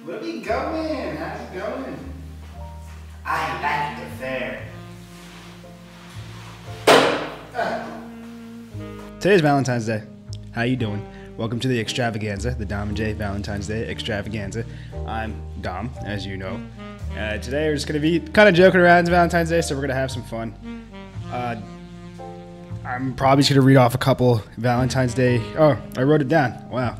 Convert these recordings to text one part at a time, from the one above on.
Where we going? How's it going? I am back at the fair. Today's Valentine's Day. How you doing? Welcome to the extravaganza, the Domnj Valentine's Day extravaganza. I'm Dom, as you know. Today we're just going to be kind of joking around. It's Valentine's Day, so we're going to have some fun. I'm probably just going to read off a couple Valentine's Day. Oh, I wrote it down. Wow.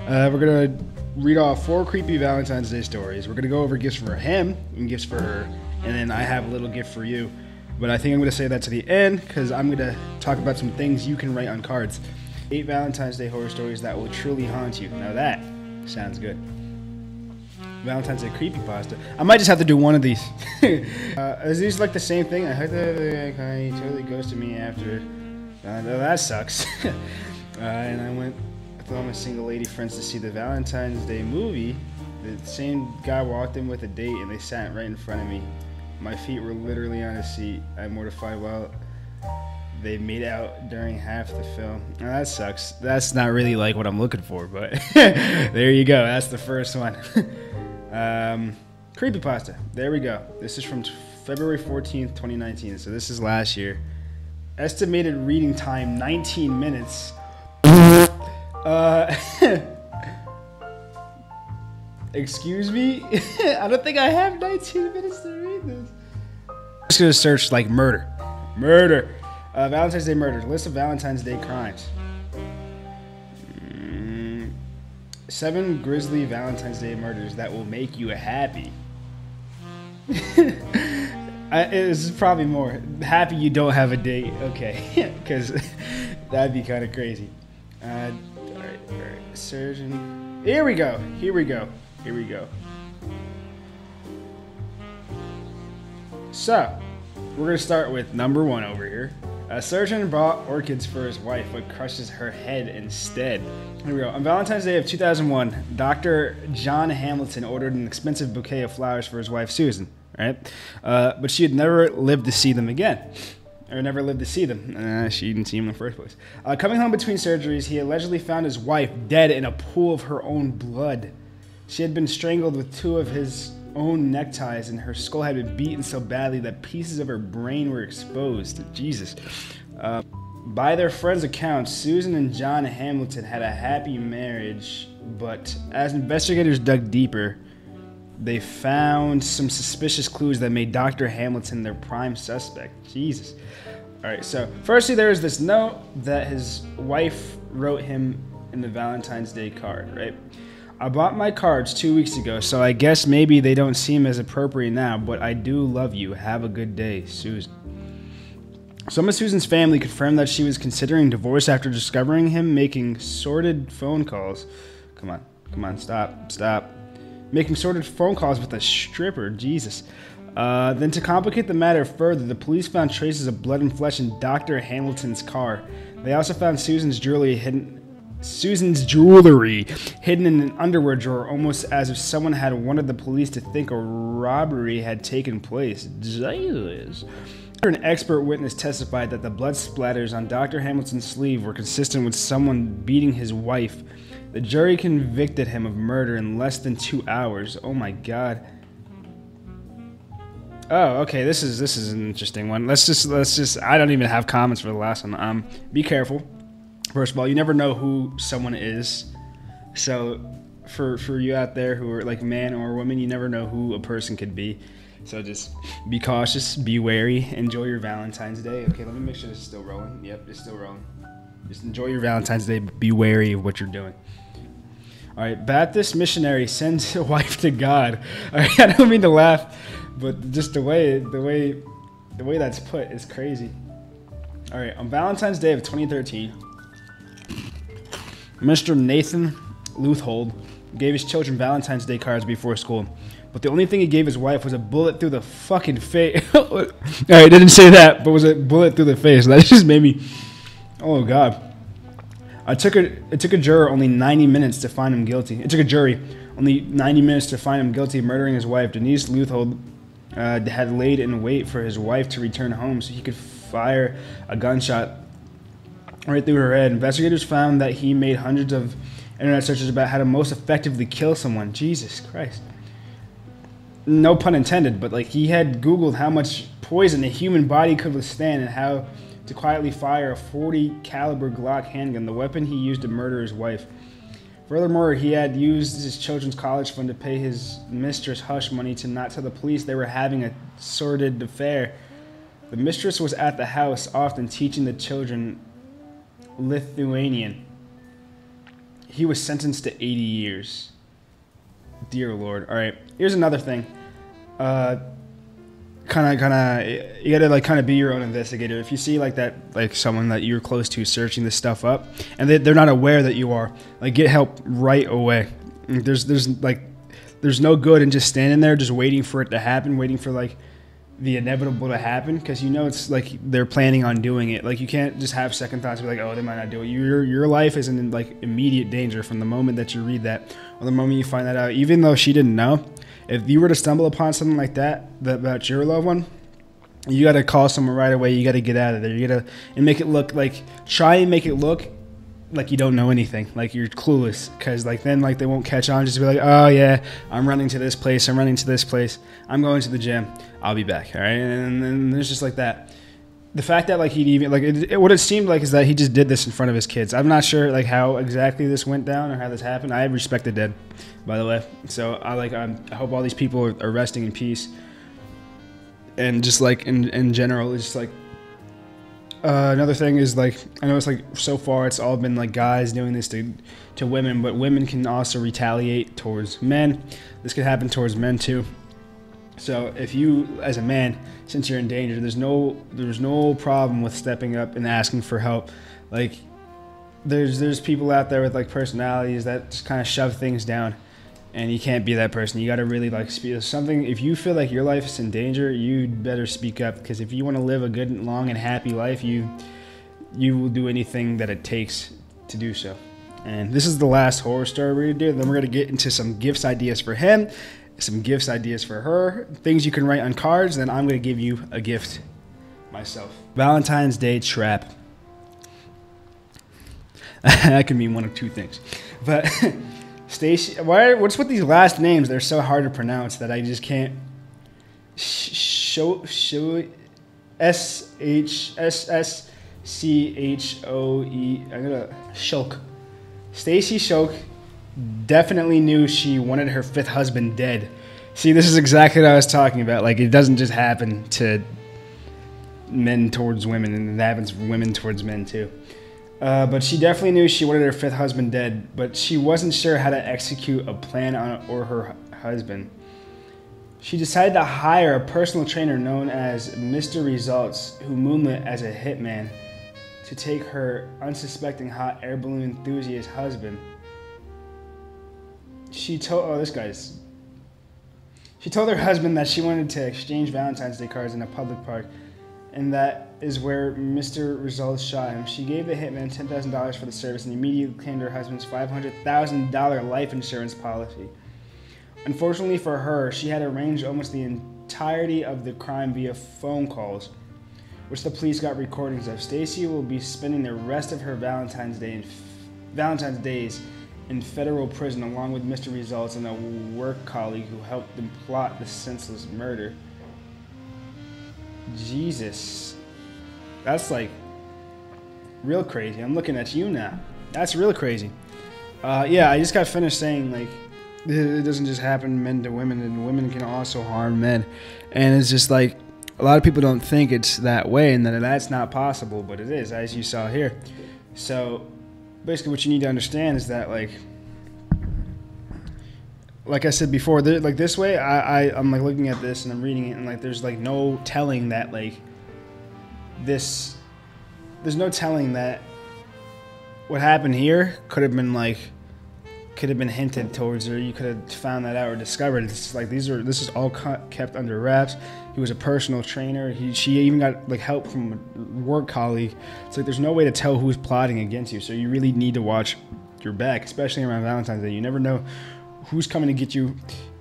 We're going to read off 4 creepy Valentine's Day stories. We're going to go over gifts for him and gifts for her. And then I have a little gift for you. But I think I'm going to say that to the end because I'm going to talk about some things you can write on cards. 8 Valentine's Day horror stories that will truly haunt you. Now that sounds good. Valentine's Day creepypasta. I might just have to do one of these. Is these like the same thing? I heard that he totally ghosted me after. That sucks. And I went with all my single lady friends to see the Valentine's Day movie. The same guy walked in with a date and they sat right in front of me. My feet were literally on a seat. I'm mortified while they made out during half the film. Now, that sucks. That's not really like what I'm looking for, but there you go. That's the first one. Creepypasta. There we go. This is from February 14th, 2019. So this is last year. Estimated reading time 19 minutes. Excuse me? I don't think I have 19 minutes to read this. I'm just gonna search like murder. Murder. Valentine's Day murders. List of Valentine's Day crimes. 7 grisly Valentine's Day murders that will make you happy. It's probably more. Happy you don't have a date. Okay. Because that'd be kind of crazy. Alright. Surgeon. Here we go. So, we're going to start with number 1 over here. A surgeon bought orchids for his wife, but crushes her head instead. Here we go. On Valentine's Day of 2001, Dr. John Hamilton ordered an expensive bouquet of flowers for his wife, Susan. Right? But she had never lived to see them again. Or never lived to see them. She didn't see him in the first place. Coming home between surgeries, he allegedly found his wife dead in a pool of her own blood. She had been strangled with 2 of his own neckties, and her skull had been beaten so badly that pieces of her brain were exposed. Jesus. By their friends' accounts, Susan and John Hamilton had a happy marriage, but as investigators dug deeper, they found some suspicious clues that made Dr. Hamilton their prime suspect. Jesus. Alright, so firstly there was this note that his wife wrote him in the Valentine's Day card, right? I bought my cards 2 weeks ago, so I guess maybe they don't seem as appropriate now, but I do love you. Have a good day, Susan. Some of Susan's family confirmed that she was considering divorce after discovering him making sordid phone calls. Come on, stop. Making sordid phone calls with a stripper, Jesus. Then to complicate the matter further, the police found traces of blood and flesh in Dr. Hamilton's car. They also found Susan's jewelry hidden in an underwear drawer, almost as if someone had wanted the police to think a robbery had taken place. Jesus. An expert witness testified that the blood splatters on Dr. Hamilton's sleeve were consistent with someone beating his wife. The jury convicted him of murder in less than 2 hours. Oh my God. Oh, okay. This is an interesting one. Let's just. I don't even have comments for the last one. Be careful. First of all, you never know who someone is. So, for you out there who are like man or woman, you never know who a person could be. So just be cautious, be wary, enjoy your Valentine's Day. Okay, let me make sure this is still rolling. Yep, it's still rolling. Just enjoy your Valentine's Day, but be wary of what you're doing. All right, Baptist missionary sends a wife to God. All right, I don't mean to laugh, but just the way that's put is crazy. All right, on Valentine's Day of 2013, Mr. Nathan Leuthold gave his children Valentine's Day cards before school, but the only thing he gave his wife was a bullet through the fucking face. All right, it didn't say that, but was a bullet through the face. That just made me, oh God. It took a juror only 90 minutes to find him guilty. It took a jury only 90 minutes to find him guilty of murdering his wife. Denise Leuthold had laid in wait for his wife to return home so he could fire a gunshot right through her head. Investigators found that he made hundreds of internet searches about how to most effectively kill someone. Jesus Christ. no pun intended, but like he had Googled how much poison the human body could withstand and how to quietly fire a .40 caliber Glock handgun, the weapon he used to murder his wife. Furthermore, he had used his children's college fund to pay his mistress hush money to not tell the police they were having a sordid affair. The mistress was at the house often teaching the children Lithuanian. He was sentenced to 80 years. Dear Lord. All right, here's another thing. You gotta like kind of be your own investigator. If you see like that, like someone that you're close to searching this stuff up, and they're not aware that you are, like get help right away. There's no good in just standing there, just waiting for it to happen, waiting for like the inevitable to happen, because you know it's like they're planning on doing it. Like you can't just have second thoughts and be like, oh, they might not do it. Your life is in like immediate danger from the moment that you read that or the moment you find that out. Even though she didn't know, if you were to stumble upon something like that about your loved one, you got to call someone right away. You got to get out of there. You got to and make it look like try and make it look like you don't know anything, like you're clueless, because like then like they won't catch on. Just be like, oh yeah, I'm running to this place, I'm running to this place, I'm going to the gym, I'll be back. All right, and then there's just like that. The fact that like he'd even like what it seemed like is that he just did this in front of his kids. I'm not sure like how exactly this went down or how this happened. I respect the dead, by the way. So I hope all these people are resting in peace. And just like in general, it's just like another thing is like I know it's like so far it's all been like guys doing this to women, but women can also retaliate towards men. This could happen towards men too. So if you, as a man, since you're in danger, there's no problem with stepping up and asking for help. Like there's people out there with like personalities that just kind of shove things down, and you can't be that person. You got to really like speak something. If you feel like your life is in danger, you better speak up, because if you want to live a good, long, and happy life, you will do anything that it takes to do so. And this is the last horror story we're gonna do. Then we're gonna get into some gifts ideas for him, some gifts ideas for her, things you can write on cards. Then I'm gonna give you a gift myself. Valentine's Day trap. That could mean one of two things, but. Stacy, what's with these last names? They're so hard to pronounce that I just can't. SHSSCHOE. I'm gonna Shulk. Stacy Shulk definitely knew she wanted her fifth husband dead. See, this is exactly what I was talking about. Like, it doesn't just happen to men towards women, and it happens for women towards men too. But she definitely knew she wanted her fifth husband dead, but she wasn't sure how to execute a plan on it or her husband. She decided to hire a personal trainer known as Mr. Results, who moonlit as a hitman, to take her unsuspecting hot air balloon enthusiast husband. She told her husband that she wanted to exchange Valentine's Day cards in a public park, and that is where Mr. Results shot him. She gave the hitman $10,000 for the service and immediately claimed her husband's $500,000 life insurance policy. Unfortunately for her, she had arranged almost the entirety of the crime via phone calls, which the police got recordings of. Stacy will be spending the rest of her Valentine's days in federal prison, along with Mr. Results and a work colleague who helped them plot the senseless murder. Jesus, that's like real crazy. I'm looking at you now. That's real crazy. Yeah, I just got finished saying like it doesn't just happen men to women, and women can also harm men, and it's just like a lot of people don't think it's that way, and that that's not possible, but it is, as you saw here. So basically, what you need to understand is that like I said before, like this way, I'm like looking at this and I'm reading it, and like there's like no telling that like this. There's no telling that what happened here could have been hinted towards, or you could have found that out or discovered. It's like this is all kept under wraps. He was a personal trainer. She even got like help from a work colleague. It's like there's no way to tell who's plotting against you. So you really need to watch your back, especially around Valentine's Day. You never know who's coming to get you,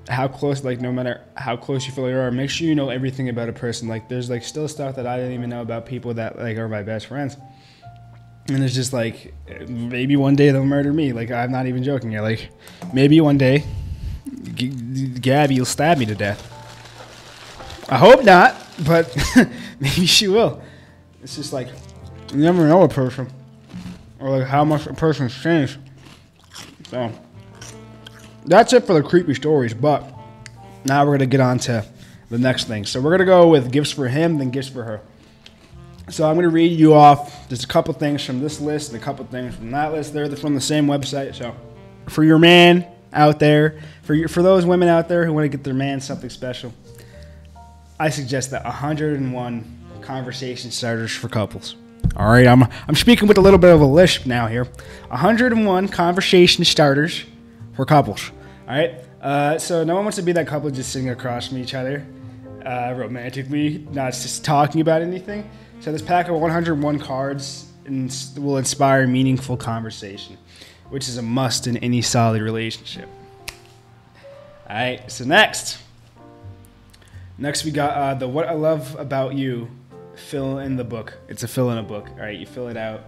how close, like no matter how close you feel you are, make sure you know everything about a person. Like there's like still stuff that I didn't even know about people that like are my best friends. And it's just like, maybe one day they'll murder me. Like, I'm not even joking here. Like, maybe one day Gabby will stab me to death. I hope not, but maybe she will. It's just like, you never know a person. Or like how much a person's changed. So, that's it for the creepy stories, but now we're going to get on to the next thing. So we're going to go with gifts for him, then gifts for her. So I'm going to read you off just a couple things from this list and a couple things from that list. They're from the same website. So for your man out there, for those women out there who want to get their man something special, I suggest that 101 conversation starters for couples. All right, I'm speaking with a little bit of a lisp now here. 101 conversation starters for couples. All right, so no one wants to be that couple just sitting across from each other romantically, not just talking about anything. So this pack of 101 cards will inspire meaningful conversation, which is a must in any solid relationship. All right, so next we got the What I Love About You fill in the book. It's a fill in a book. All right, you fill it out.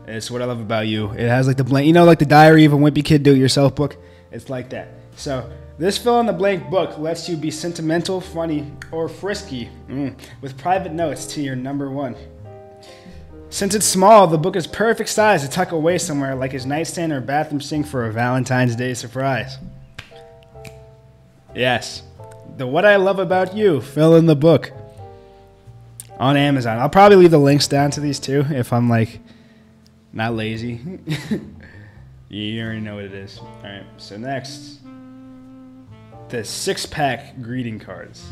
It's What I Love About You. It has like the blank, like the Diary of a Wimpy Kid Do-It-Yourself book. It's like that. So this fill in the blank book lets you be sentimental, funny, or frisky with private notes to your number one. Since it's small, the book is perfect size to tuck away somewhere like his nightstand or bathroom sink for a Valentine's Day surprise. Yes, the What I Love About You fill in the book on Amazon. I'll probably leave the links down to these too if I'm like not lazy. You already know what it is. All right, so next, the 6-pack greeting cards.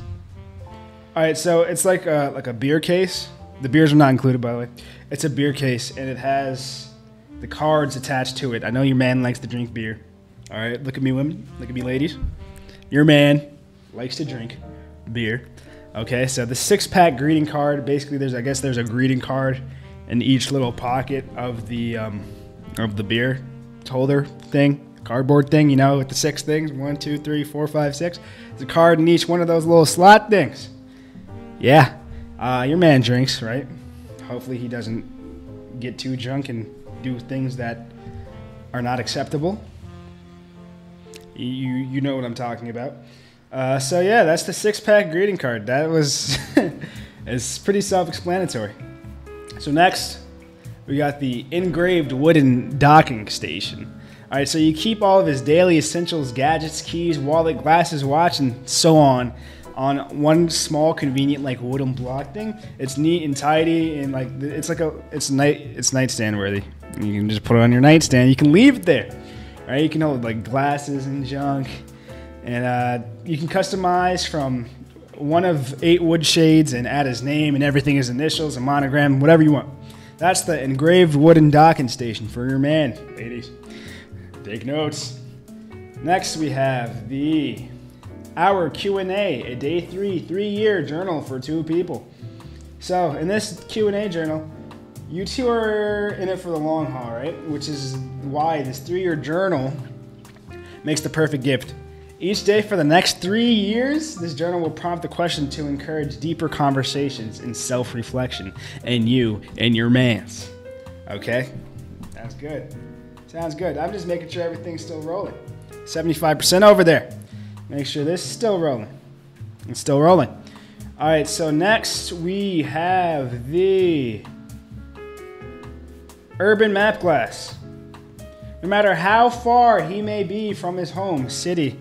All right, so it's like a beer case. The beers are not included, by the way. It's a beer case, and it has the cards attached to it. I know your man likes to drink beer. All right, look at me, women. Look at me, ladies. Your man likes to drink beer. Okay, so the 6-pack greeting card, basically there's a greeting card in each little pocket of the beer holder thing, cardboard thing, with the 6 things, 1, 2, 3, 4, 5, 6. There's a card in each one of those little slot things. Yeah, your man drinks, right? Hopefully he doesn't get too drunk and do things that are not acceptable. You know what I'm talking about. So yeah, that's the 6-pack greeting card. That was it's pretty self-explanatory. So next, we got the engraved wooden docking station. All right, so you keep all of his daily essentials, gadgets, keys, wallet, glasses, watch, and so on one small, convenient wooden block thing. It's neat and tidy, and it's nightstand worthy. You can just put it on your nightstand. You can leave it there. All right, you can hold glasses and junk. And you can customize from one of 8 wood shades and add his name and everything, his initials, a monogram, whatever you want. That's the engraved wooden docking station for your man, ladies. Take notes. Next, we have our Q&A, a day 3-year journal for 2 people. So in this Q&A journal, you 2 are in it for the long haul, right? Which is why this 3-year journal makes the perfect gift. Each day for the next 3 years, this journal will prompt a question to encourage deeper conversations and self-reflection in you and your mans. Okay? Sounds good. Sounds good. I'm just making sure everything's still rolling. 75% over there. Make sure this is still rolling. It's still rolling. All right, so next we have the urban map glass. No matter how far he may be from his home city,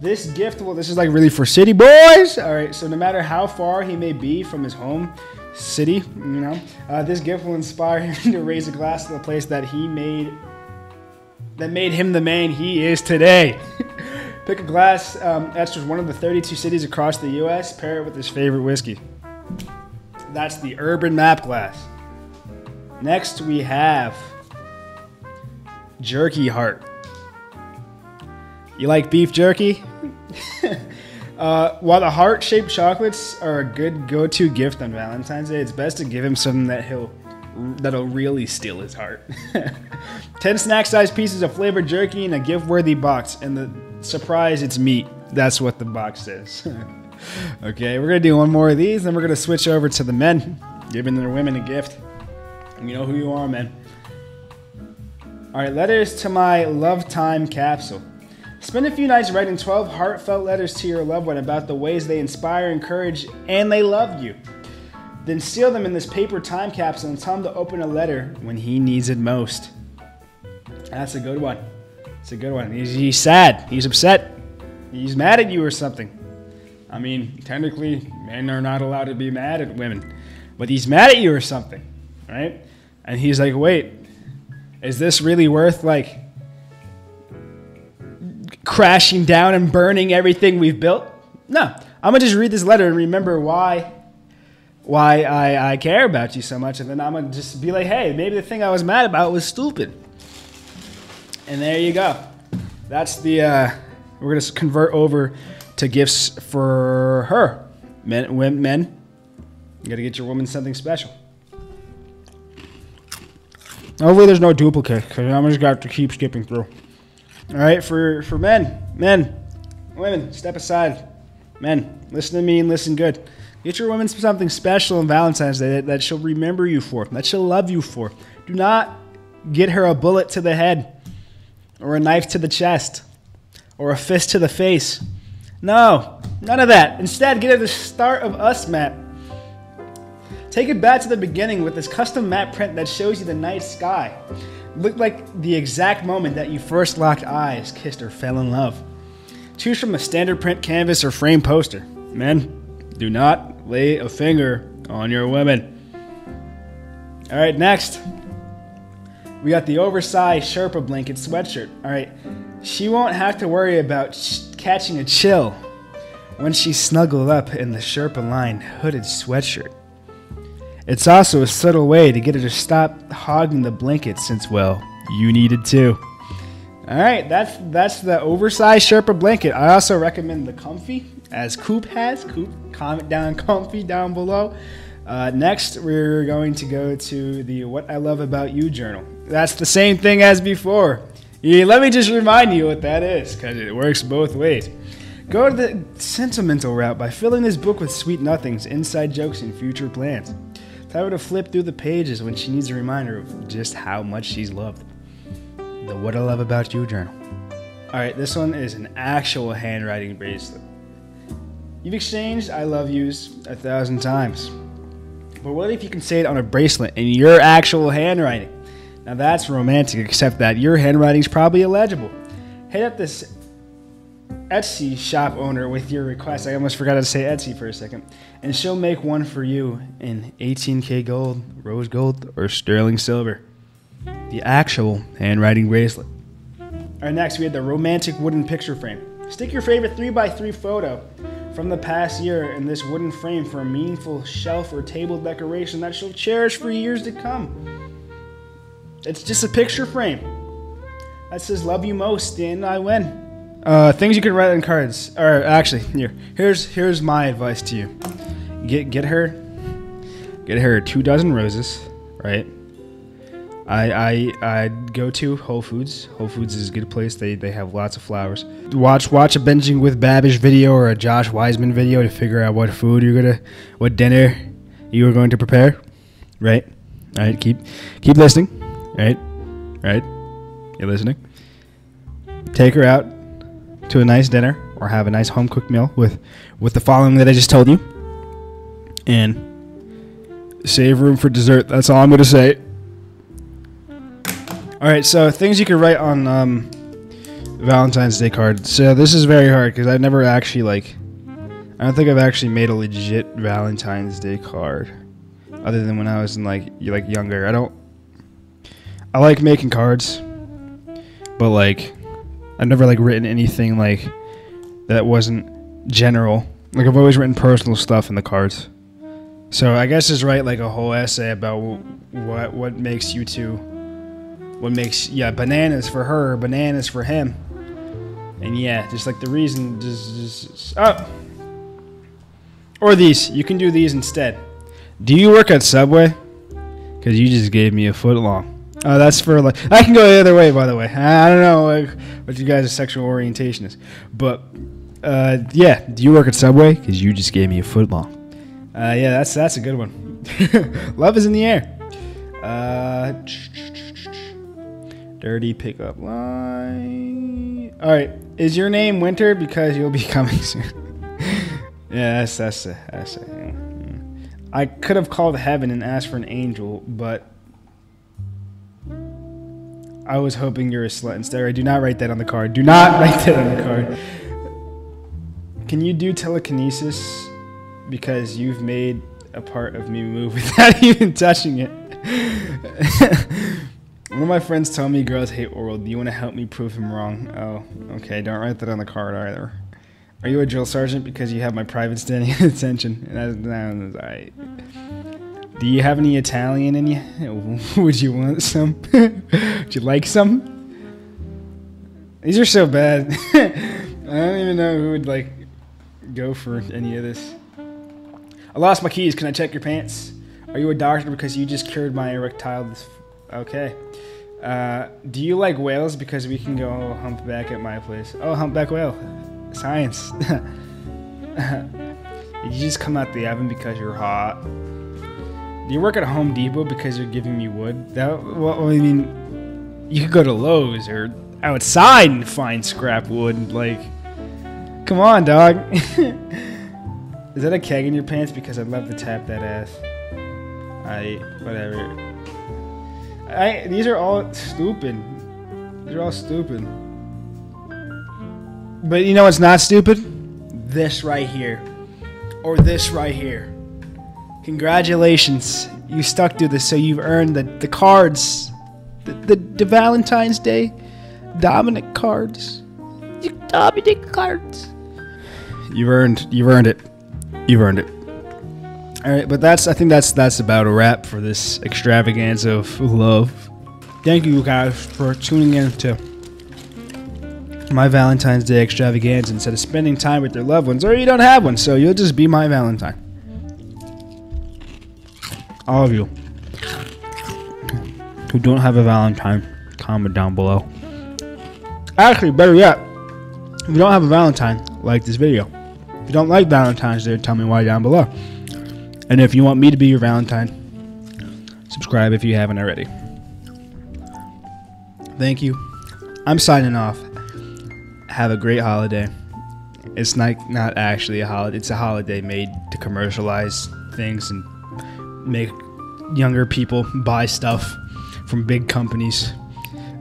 this gift this is really for city boys. All right, so no matter how far he may be from his home city, this gift will inspire him to raise a glass to the place that made him the man he is today. Pick a glass etched with one of the 32 cities across the U.S. Pair it with his favorite whiskey. That's the urban map glass. Next, we have jerky heart. You like beef jerky? While the heart-shaped chocolates are a good go-to gift on Valentine's Day, it's best to give him something that'll really steal his heart. 10 snack-sized pieces of flavored jerky in a gift-worthy box, and the surprise, it's meat. That's what the box says. Okay, we're gonna do one more of these, then we're gonna switch over to the men, giving their women a gift. You know who you are, men. All right, letters to my love time capsule. Spend a few nights writing 12 heartfelt letters to your loved one about the ways they inspire, encourage, and they love you. Then seal them in this paper time capsule and tell him to open a letter when he needs it most. That's a good one. It's a good one. He's sad. He's upset. He's mad at you or something. I mean, technically, men are not allowed to be mad at women. But he's mad at you or something, right? And he's like, wait, is this really worth, like, crashing down and burning everything we've built? No. I'm going to just read this letter and remember why I care about you so much. And then I'm going to just be like, hey, maybe the thing I was mad about was stupid. And there you go. That's the, we're going to convert over to gifts for her. Men, you got to get your woman something special. Hopefully there's no duplicate, because I'm just got to keep skipping through. All right, for men, women, step aside. Men, listen to me and listen good. Get your woman something special on Valentine's Day that she'll remember you for, that she'll love you for. Do not get her a bullet to the head, or a knife to the chest, or a fist to the face. No, none of that. Instead, get her the start of us map. Take it back to the beginning with this custom map print that shows you the night sky. Look like the exact moment that you first locked eyes, kissed, or fell in love. Choose from a standard print canvas or frame poster. Men, do not lay a finger on your women. All right, next. We got the oversized Sherpa blanket sweatshirt. All right, she won't have to worry about catching a chill when she's snuggled up in the Sherpa-lined hooded sweatshirt. It's also a subtle way to get her to stop hogging the blanket since, well, you need it too. All right, that's the oversized Sherpa blanket. I also recommend the Comfy, as Coop has. Coop, comment down Comfy down below. Next, we're going to go to the What I Love About You journal. That's the same thing as before. Yeah, let me just remind you what that is, because it works both ways. Go to the sentimental route by filling this book with sweet nothings, inside jokes, and future plans. Tell her to flip through the pages when she needs a reminder of just how much she's loved. The What I Love About You journal. Alright, this one is an actual handwriting bracelet. You've exchanged I love yous 1,000 times. But what if you can say it on a bracelet in your actual handwriting? Now that's romantic, except that your handwriting's probably illegible. Hit up this Etsy shop owner with your request. I almost forgot to say Etsy for a second. And she'll make one for you in 18K gold, rose gold, or sterling silver. The actual handwriting bracelet. Alright, next we have the romantic wooden picture frame. Stick your favorite 3x3 photo from the past year in this wooden frame for a meaningful shelf or table decoration that she'll cherish for years to come. It's just a picture frame that says love you most and I win. Things you can write on cards. Or actually, here's my advice to you. Get her 24 roses, right? I'd go to Whole Foods. Whole Foods is a good place. They have lots of flowers. Watch a Binging with Babish video or a Josh Wiseman video to figure out what dinner you are going to prepare, right? All right, keep listening, right? You're listening. Take her out to a nice dinner or have a nice home cooked meal with the following that I just told you, and save room for dessert. That's all I'm going to say. All right, so things you can write on Valentine's Day card. So this is very hard because I've never actually I don't think I've actually made a legit Valentine's Day card, other than when I was in younger. I like making cards, but I've never written anything that wasn't general. I've always written personal stuff in the cards. So I guess just write a whole essay about what makes you two. What makes bananas for her, bananas for him, and just the reason. Or these. You can do these instead. Do you work at Subway? Because you just gave me a foot long. That's for I can go the other way, by the way. I don't know what you guys' sexual orientation is, but do you work at Subway? Because you just gave me a foot long. That's a good one. Love is in the air. Dirty pickup line. All right. Is your name Winter because you'll be coming soon? Yeah, that's it. Yeah. I could have called heaven and asked for an angel, but I was hoping you're a slut instead. Right, do not write that on the card. Do not write that on the card. Can you do telekinesis? Because you've made a part of me move without even touching it. One of my friends told me girls hate oral. Do you want to help me prove him wrong? Oh, okay. Don't write that on the card either. Are you a drill sergeant because you have my private standing attention? That's alright. Do you have any Italian in you? Would you want some? Would you like some? These are so bad. I don't even know who would like go for any of this. I lost my keys. Can I check your pants? Are you a doctor because you just cured my erectile? Okay. Do you like whales because we can go humpback at my place? Oh, humpback whale. Science. Did you just come out the oven because you're hot? Do you work at Home Depot because you're giving me wood? Well, I mean, you could go to Lowe's or outside and find scrap wood. Like, come on, dog. Is that a keg in your pants? Because I'd love to tap that ass. Whatever. These are all stupid. These are all stupid. But you know what's not stupid? This right here. Or this right here. Congratulations. You stuck through this, so you've earned the cards. The Valentine's Day Dominic cards. Dominic cards. You've earned it. You've earned it. Alright, but I think that's about a wrap for this extravaganza of love. Thank you guys for tuning in to my Valentine's Day extravaganza instead of spending time with your loved ones, or you don't have one, so you'll just be my Valentine. All of you who don't have a Valentine, comment down below. Actually, better yet, if you don't have a Valentine, like this video. If you don't like Valentine's Day, tell me why down below. And if you want me to be your Valentine, subscribe if you haven't already. Thank you. I'm signing off. Have a great holiday. It's not actually a holiday. It's a holiday made to commercialize things and make younger people buy stuff from big companies.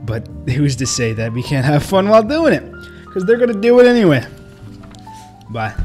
But who's to say that we can't have fun while doing it? Because they're going to do it anyway. Bye.